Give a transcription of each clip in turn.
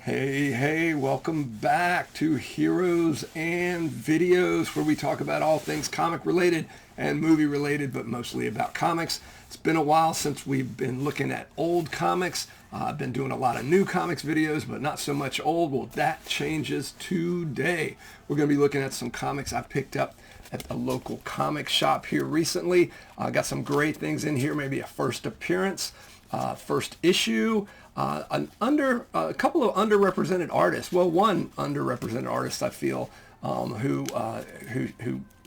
Hey, welcome back to Heroes and Videos, where we talk about all things comic related and movie related, but mostly about comics. It's been a while since we've been looking at old comics. I've been doing a lot of new comics videos, but not so much old. Well, that changes today. We're going to be looking at some comics I've picked up at the local comic shop here recently. Got some great things in here, maybe a first appearance, first issue, a couple of underrepresented artists. Well, one underrepresented artist I feel who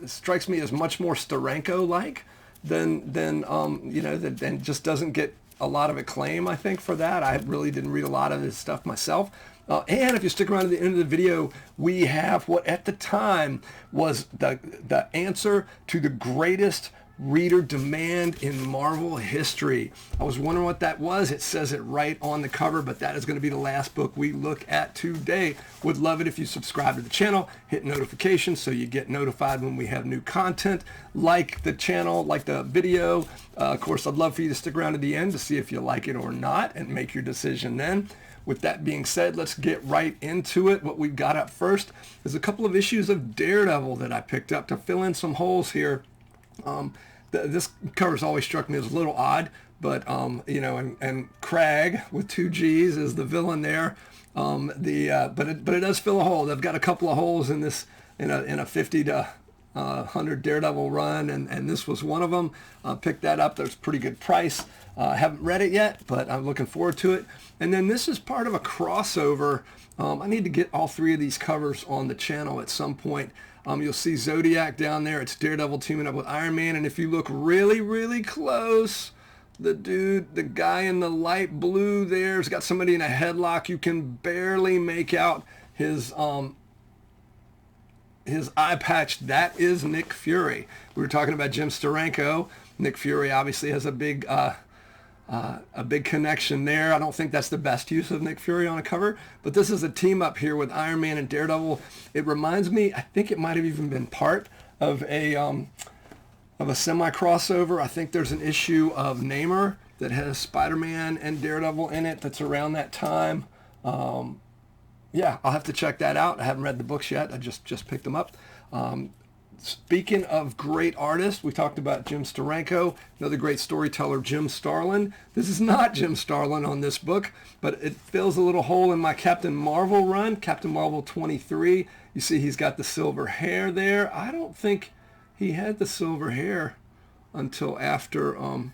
strikes me as much more Steranko-like than just doesn't get a lot of acclaim. I think for that, I really didn't read a lot of his stuff myself. And if you stick around to the end of the video, we have what at the time was the answer to the greatest reader demand in Marvel history. I was wondering what that was. It says it right on the cover, but that is going to be the last book we look at today. Would love it if you subscribe to the channel, hit notifications so you get notified when we have new content. Like the channel, like the video. Of course, I'd love for you to stick around to the end to see if you like it or not and make your decision then. With that being said, let's get right into it. What we've got up first is a couple of issues of Daredevil that I picked up to fill in some holes here. This cover's always struck me as a little odd, but and Crag with two G's is the villain there. But it does fill a hole. They've got a couple of holes in this in a 50 to 100 Daredevil run, and this was one of them. Picked that up. That's a pretty good price. Haven't read it yet, but I'm looking forward to it. And then this is part of a crossover. I need to get all three of these covers on the channel at some point. You'll see Zodiac down there. It's Daredevil teaming up with Iron Man. And if you look really, really close, the guy in the light blue there has got somebody in a headlock. You can barely make out his eye patch. That is Nick Fury. We were talking about Jim Steranko. Nick Fury obviously has a big connection there. I don't think that's the best use of Nick Fury on a cover, but this is a team up here with Iron Man and Daredevil. It reminds me, I think it might have even been part of a semi-crossover. I think there's an issue of Namor that has Spider-Man and Daredevil in it that's around that time. Yeah, I'll have to check that out. I haven't read the books yet. I just picked them up. Speaking of great artists, we talked about Jim Steranko, another great storyteller, Jim Starlin. This is not Jim Starlin on this book, but it fills a little hole in my Captain Marvel run, Captain Marvel 23. You see he's got the silver hair there. I don't think he had the silver hair until after, or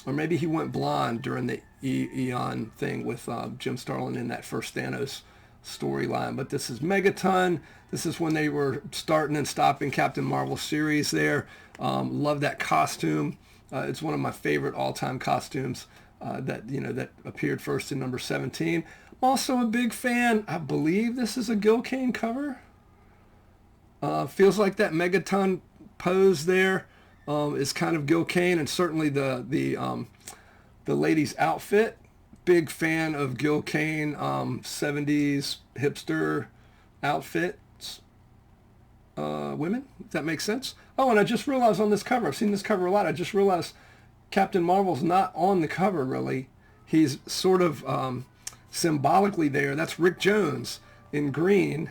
maybe he went blonde during the Eon thing with Jim Starlin in that first Thanos storyline. But this is Megaton. This is when they were starting and stopping Captain Marvel series there. Love that costume. It's one of my favorite all-time costumes that appeared first in number 17. I'm also a big fan. I believe this is a Gil Kane cover. Feels like that Megaton pose there is kind of Gil Kane, and certainly the lady's outfit. Big fan of Gil Kane 70s hipster outfits. Women, if that makes sense. Oh, and I just realized on this cover, I've seen this cover a lot, I just realized Captain Marvel's not on the cover really. He's sort of symbolically there. That's Rick Jones in green,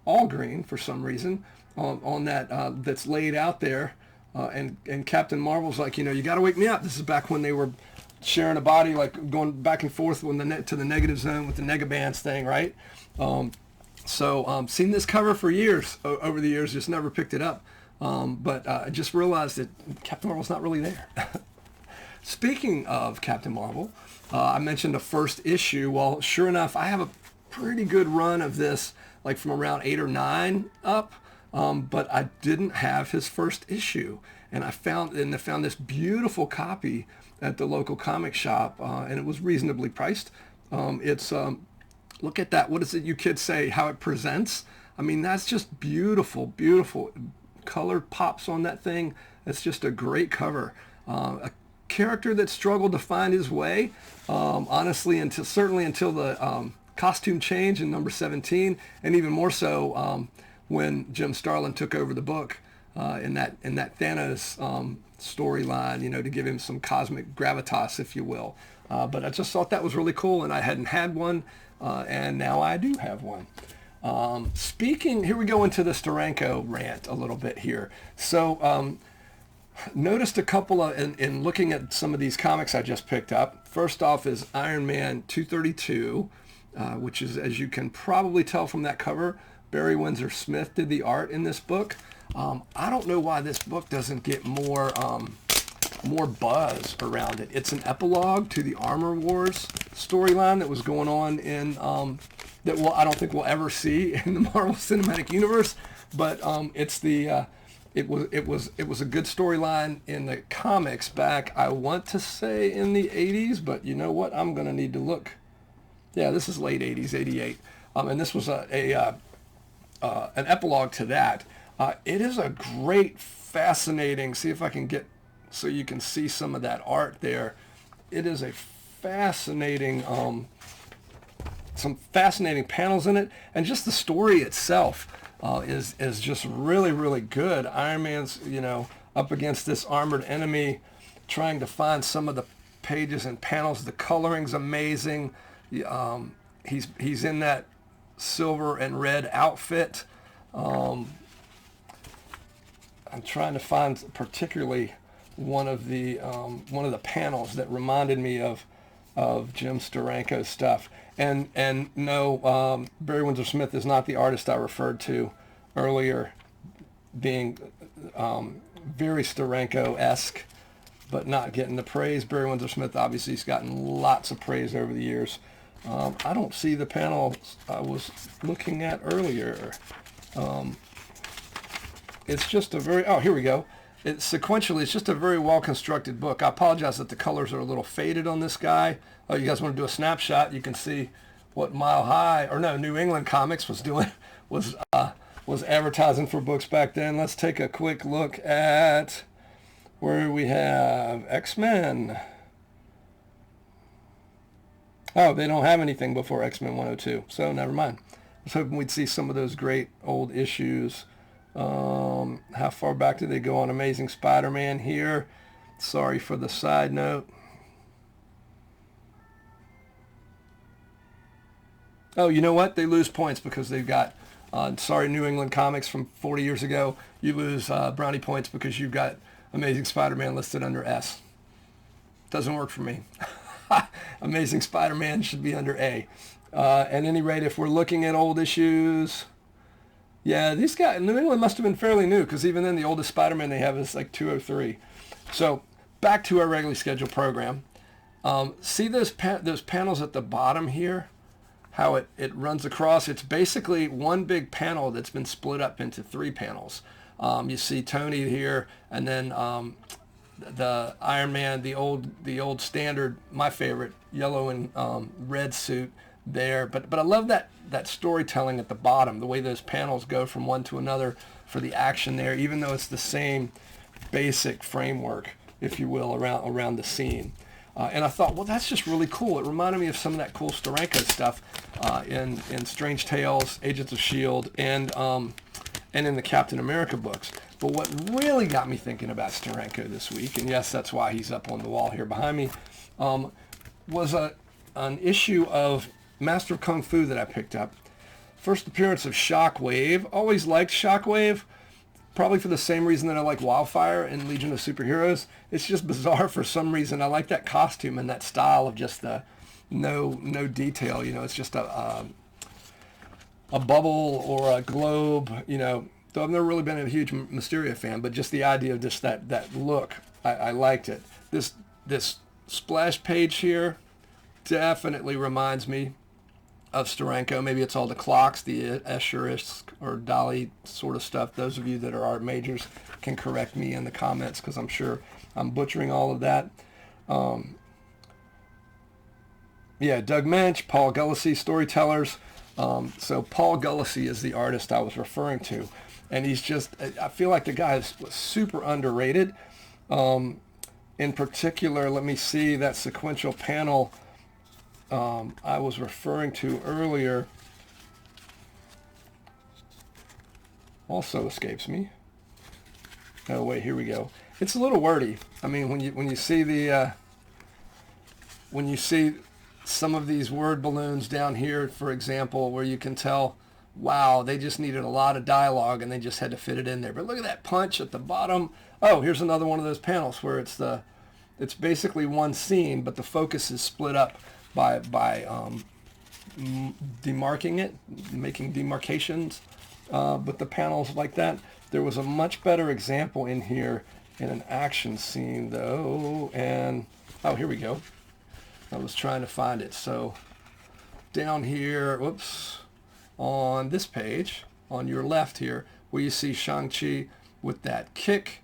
all green for some reason, on that that's laid out there. And Captain Marvel's like, you got to wake me up. This is back when they were sharing a body, like going back and forth to the negative zone with the Negabands thing, right? Seen this cover for years, over the years, just never picked it up. But I just realized that Captain Marvel's not really there. Speaking of Captain Marvel, I mentioned the first issue. Well, sure enough, I have a pretty good run of this, like from around 8 or 9 up. But I didn't have his first issue, and I found this beautiful copy at the local comic shop, and it was reasonably priced. It's look at that. What is it you kids say? How it presents? I mean, that's just beautiful, beautiful. Color pops on that thing. It's just a great cover. A character that struggled to find his way, honestly, certainly until the costume change in number 17, and even more so when Jim Starlin took over the book in that Thanos storyline, to give him some cosmic gravitas, if you will. But I just thought that was really cool, and I hadn't had one and now I do have one. Here we go into the Steranko rant a little bit here. So noticed a couple of, in looking at some of these comics I just picked up. First off is Iron Man 232, which is, as you can probably tell from that cover, Barry Windsor Smith did the art in this book. I don't know why this book doesn't get more buzz around it. It's an epilogue to the Armor Wars storyline that was going on in I don't think we'll ever see in the Marvel Cinematic Universe, but it was a good storyline in the comics back, I want to say, in the 80s, but you know what? I'm going to need to look. Yeah, this is late 80s, 88. And this was an epilogue to that. It is a great, fascinating, see if I can get so you can see some of that art there. It is a fascinating, some fascinating panels in it, and just the story itself is just really, really good. Iron Man's, up against this armored enemy, trying to find some of the pages and panels. The coloring's amazing. He's in that silver and red outfit. I'm trying to find particularly one of the panels that reminded me of Jim Steranko's stuff. And no, Barry Windsor Smith is not the artist I referred to earlier, being very Steranko-esque, but not getting the praise. Barry Windsor Smith obviously has gotten lots of praise over the years. I don't see the panel I was looking at earlier. It's just a very, here we go. Sequentially, it's just a very well-constructed book. I apologize that the colors are a little faded on this guy. Oh, you guys want to do a snapshot? You can see what New England Comics was doing, was advertising for books back then. Let's take a quick look at where we have X-Men. Oh, they don't have anything before X-Men 102, so never mind. I was hoping we'd see some of those great old issues. How far back did they go on Amazing Spider-Man here? Sorry for the side note. Oh, you know what? They lose points because they've got, sorry, New England Comics from 40 years ago. You lose brownie points because you've got Amazing Spider-Man listed under S. Doesn't work for me. Amazing Spider-Man should be under A. At any rate, if we're looking at old issues, yeah, these guys, New England must have been fairly new, because even then the oldest Spider-Man they have is like 203. So back to our regularly scheduled program. See those panels at the bottom here? How it runs across? It's basically one big panel that's been split up into three panels. You see Tony here, and then the Iron Man, the old standard, my favorite, yellow and red suit there. But I love that storytelling at the bottom, the way those panels go from one to another for the action there, even though it's the same basic framework, if you will, around the scene. And I thought, well, that's just really cool. It reminded me of some of that cool Steranko stuff in Strange Tales, Agents of S.H.I.E.L.D., and in the Captain America books. But what really got me thinking about Steranko this week, and yes, that's why he's up on the wall here behind me, was an issue of Master of Kung Fu that I picked up. First appearance of Shockwave. Always liked Shockwave, probably for the same reason that I like Wildfire in Legion of Superheroes. It's just bizarre for some reason. I like that costume and that style of just the no detail. It's just a bubble or a globe. Though I've never really been a huge Mysterio fan, but just the idea of just that look, I liked it. This splash page here definitely reminds me of Steranko. Maybe it's all the clocks, the Escher or Dolly sort of stuff. Those of you that are art majors can correct me in the comments, because I'm sure I'm butchering all of that. Yeah, Doug Mensch, Paul Gulacy, storytellers. So Paul Gulacy is the artist I was referring to. And he's just, I feel like the guy is super underrated. In particular, let me see that sequential panel I was referring to earlier. Also escapes me. Oh wait, here we go. It's a little wordy. I mean, when you see the some of these word balloons down here, for example, where you can tell, wow, they just needed a lot of dialogue and they just had to fit it in there. But look at that punch at the bottom. Oh, here's another one of those panels where it's basically one scene, but the focus is split up by demarking it, making demarcations. But the panels like that. There was a much better example in here in an action scene, though. And, oh, here we go. I was trying to find it. So down here, whoops, on this page, on your left here, where you see Shang-Chi with that kick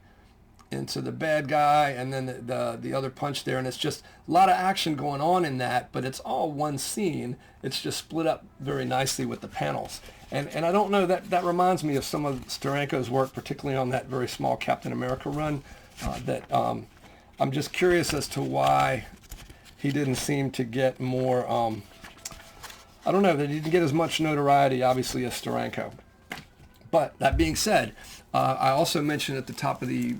into the bad guy, and then the other punch there, and it's just a lot of action going on in that, but it's all one scene. It's just split up very nicely with the panels. And I don't know, that reminds me of some of Steranko's work, particularly on that very small Captain America run, I'm just curious as to why he didn't seem to get more, I don't know, that he didn't get as much notoriety, obviously, as Steranko. But that being said, I also mentioned at the top of the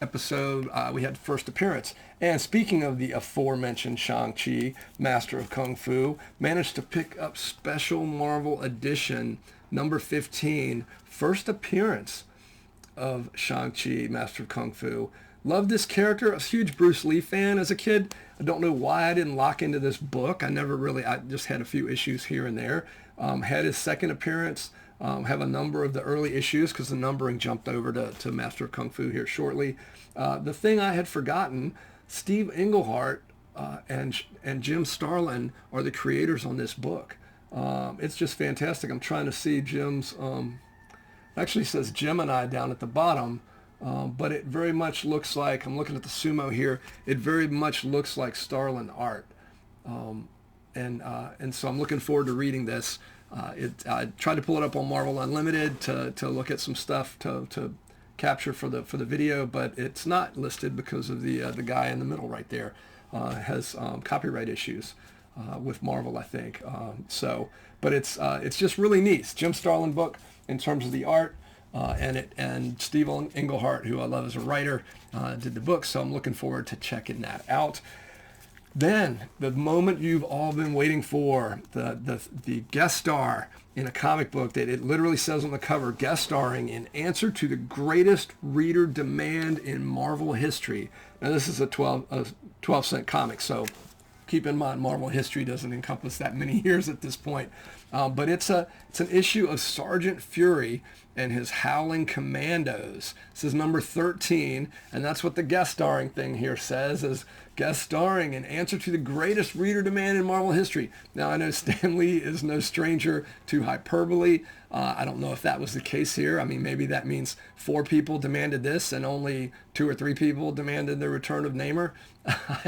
episode, we had first appearance. And speaking of the aforementioned Shang-Chi, Master of Kung Fu, managed to pick up Special Marvel Edition number 15, first appearance of Shang-Chi, Master of Kung Fu. Loved this character. I was a huge Bruce Lee fan as a kid. I don't know why I didn't lock into this book. I just had a few issues here and there. Had his second appearance. Have a number of the early issues because the numbering jumped over to Master of Kung Fu here shortly. The thing I had forgotten, Steve Englehart and Jim Starlin are the creators on this book. It's just fantastic. I'm trying to see Jim's, actually says Gemini down at the bottom, but it very much looks like, I'm looking at the sumo here, it very much looks like Starlin art. And so I'm looking forward to reading this. I tried to pull it up on Marvel Unlimited to look at some stuff to capture for the video, but it's not listed because of the guy in the middle right there has copyright issues with Marvel, I think. But it's just really neat. It's Jim Starlin book in terms of the art, and Steve Englehart, who I love as a writer, did the book. So I'm looking forward to checking that out. Then, the moment you've all been waiting for, the guest star in a comic book that it literally says on the cover, guest starring in answer to the greatest reader demand in Marvel history. Now, this is a 12-cent comic, so keep in mind Marvel history doesn't encompass that many years at this point. But it's an issue of Sergeant Fury and his Howling Commandos. This is number 13, and that's what the guest starring thing here says, is guest starring in answer to the greatest reader demand in Marvel history. Now, I know Stan Lee is no stranger to hyperbole. I don't know if that was the case here. I mean, maybe that means 4 people demanded this and only 2 or 3 people demanded the return of Namor.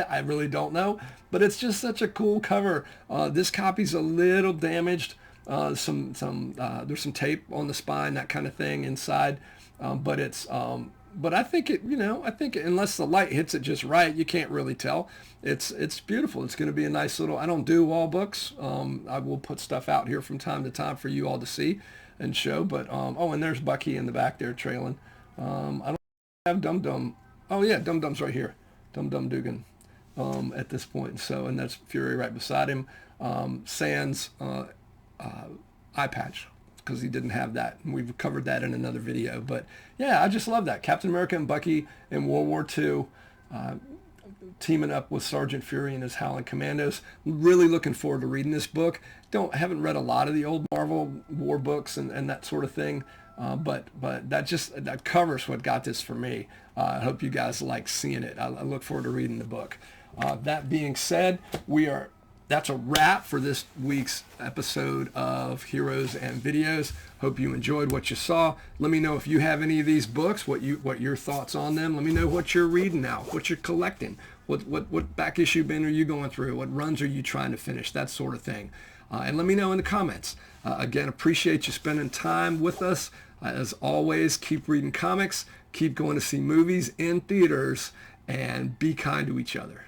I really don't know, but it's just such a cool cover. This copy's a little damaged. There's some tape on the spine, that kind of thing inside, but I think unless the light hits it just right, you can't really tell. It's beautiful. It's going to be a nice little, I don't do wall books. I will put stuff out here from time to time for you all to see and show, but and there's Bucky in the back there trailing. I don't have Dum Dum. Oh yeah, Dum Dum's right here. Dum Dum Dugan at this point. So, and that's Fury right beside him. Sans eye patch, because he didn't have that. And we've covered that in another video. But yeah, I just love that. Captain America and Bucky in World War II teaming up with Sergeant Fury and his Howling Commandos. Really looking forward to reading this book. Haven't read a lot of the old Marvel war books and that sort of thing. But that covers what got this for me. I hope you guys like seeing it. I look forward to reading the book. That being said, that's a wrap for this week's episode of Heroes and Videos. Hope you enjoyed what you saw. Let me know if you have any of these books, what your thoughts on them. Let me know what you're reading now, what you're collecting, what back issue bin are you going through, what runs are you trying to finish, that sort of thing. And let me know in the comments. Again, appreciate you spending time with us. As always, keep reading comics, keep going to see movies in theaters, and be kind to each other.